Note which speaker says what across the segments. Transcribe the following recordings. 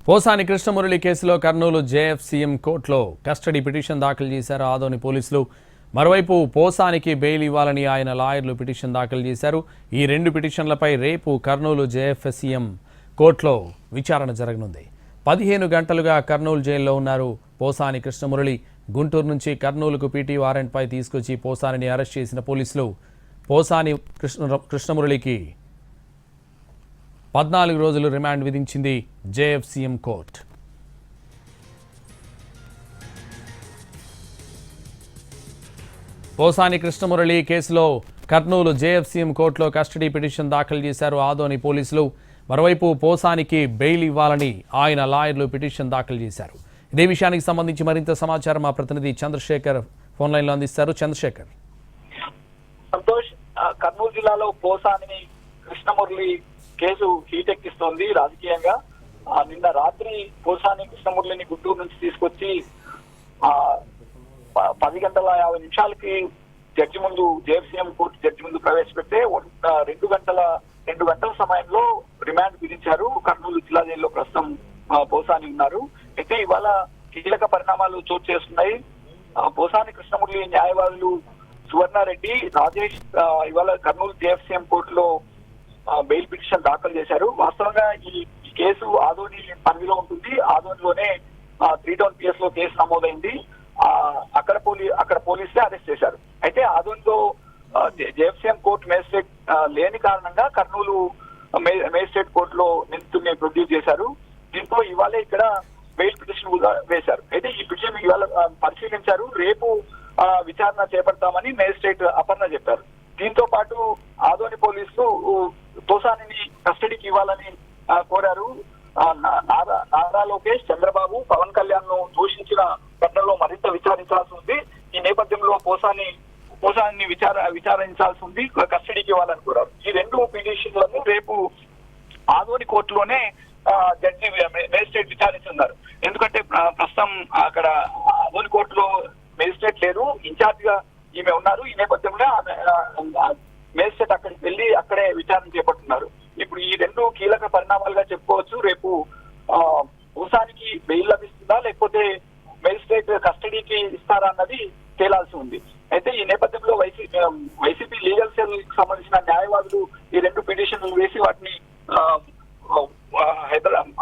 Speaker 1: పోసాని కృష్ణమురళి కేసులో కర్నూలు జేఎఫ్సీఎం కోర్టులో custody petition దాఖలు చేశారు ఆదోని పోలీసులు. మరోవైపు పోసానికి బెయిల్ ఇవ్వాలని ఆయన లాయర్లు పిటిషన్ దాఖలు చేశారు. ఈ రెండు పిటిషన్లపై రేపు కర్నూలు జేఎఫ్సీఎం కోర్టులో విచారణ జరగనుంది. 15 గంటలుగా కర్నూలు జైల్లో ఉన్నారు పోసాని కృష్ణమురళి. గుంటూరు నుంచి కర్నూలుకు పీటీ వారెంట్పై తీసుకొచ్చి పోసానిని అరెస్ట్ చేసిన పోలీసులు పోసాని కృష్ణమురళికి 14 రోజులు రిమాండ్ విధించింది జేఎఫ్సీఎం కోర్టు. పోసాని కృష్ణమురళి కేసులో కర్నూలు జేఎఫ్సీఎం కోర్టులో కస్టడీ పిటిషన్ దాఖలు చేశారు ఆదోని పోలీసులు. మరోవైపు పోసానికి బెయిల్ ఇవ్వాలని ఆయన లాయర్లు పిటిషన్ దాఖలు చేశారు. ఇదే విషయానికి సంబంధించి మరింత సమాచారం మా ప్రతినిధి చంద్రశేఖర్ ఫోన్ లైన్ లో అందిస్తారు. చంద్రశేఖర్.
Speaker 2: సంతోష్, కర్నూలు జిల్లాలో పోసాని కృష్ణమురళి కేసు హీటెక్కిస్తోంది రాజకీయంగా. నిన్న రాత్రి పోసాని కృష్ణమురళిని గుంటూరు నుంచి తీసుకొచ్చి 10 గంటల 50 నిమిషాలకి జడ్జి ముందు జేఎఫ్సీఎం కోర్టు జడ్జి ముందు ప్రవేశపెట్టే 2 గంటల సమయంలో రిమాండ్ విధించారు. కర్నూలు జిల్లా జైల్లో ప్రస్తుతం పోసాని ఉన్నారు. అయితే ఇవాళ కీలక పరిణామాలు చోటు చేస్తున్నాయి. పోసాని కృష్ణమురళి న్యాయవాదులు సువర్ణారెడ్డి, రాజేష్ ఇవాళ కర్నూలు జేఎఫ్సీఎం కోర్టులో బెయిల్ పిటిషన్ దాఖలు చేశారు. వాస్తవంగా ఈ కేసు ఆదోని పరిధిలో ఉంటుంది. ఆదోనిలోనే 3 టౌన్ పిఎస్ లో కేసు నమోదైంది. అక్కడ పోలీసులే అరెస్ట్ చేశారు. అయితే ఆదోనిలో జేఎఫ్సీఎం కోర్టు మేజిస్ట్రేట్ లేని కారణంగా కర్నూలు మేజిస్ట్రేట్ కోర్టులో నిందితుడిని ప్రొడ్యూస్ చేశారు. దీంతో ఇవాళ ఇక్కడ బెయిల్ పిటిషన్ వేశారు. అయితే ఈ పిటిషన్ ఇవాళ పరిశీలించారు. రేపు విచారణ చేపడతామని మేజిస్ట్రేట్ అపర్ణ చెప్పారు. దీంతో పాటు ఆదోని పోలీసులు పోసానిని కస్టడీకి ఇవ్వాలని కోరారు. నారా లోకేష్, చంద్రబాబు, పవన్ కళ్యాణ్ ను దూషించిన ఘటనలో మరింత విచారించాల్సి ఉంది. ఈ నేపథ్యంలో పోసాని విచారించాల్సి ఉంది, కస్టడీకి ఇవ్వాలని కోరారు. ఈ 2 పిటిషన్లను రేపు ఆదోని కోర్టులోనే జడ్జి మేజిస్ట్రేట్ విచారిస్తున్నారు. ఎందుకంటే ప్రస్తుతం అక్కడ ఆదోని కోర్టులో మేజిస్ట్రేట్ లేరు, ఇన్ఛార్జ్ గా ఈమె ఉన్నారు. ఈ నేపథ్యంలో మేజిస్ట్రేట్ అక్కడికి వెళ్లి అక్కడే విచారణ చేపడుతున్నారు. ఇప్పుడు ఈ 2 కీలక పరిణామాలుగా చెప్పుకోవచ్చు. రేపు పోసానికి బెయిల్ లభిస్తుందా లేకపోతే మేజిస్ట్రేట్ కస్టడీకి ఇస్తారా అన్నది తేలాల్సి ఉంది. అయితే ఈ నేపథ్యంలో వైసీపీ లీగల్ సెల్ కి సంబంధించిన న్యాయవాదులు ఈ 2 పిటిషన్లు వేసి వాటిని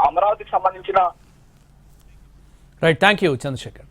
Speaker 2: అమరావతికి సంబంధించిన
Speaker 1: రైట్. Thank you Chandrasekhar.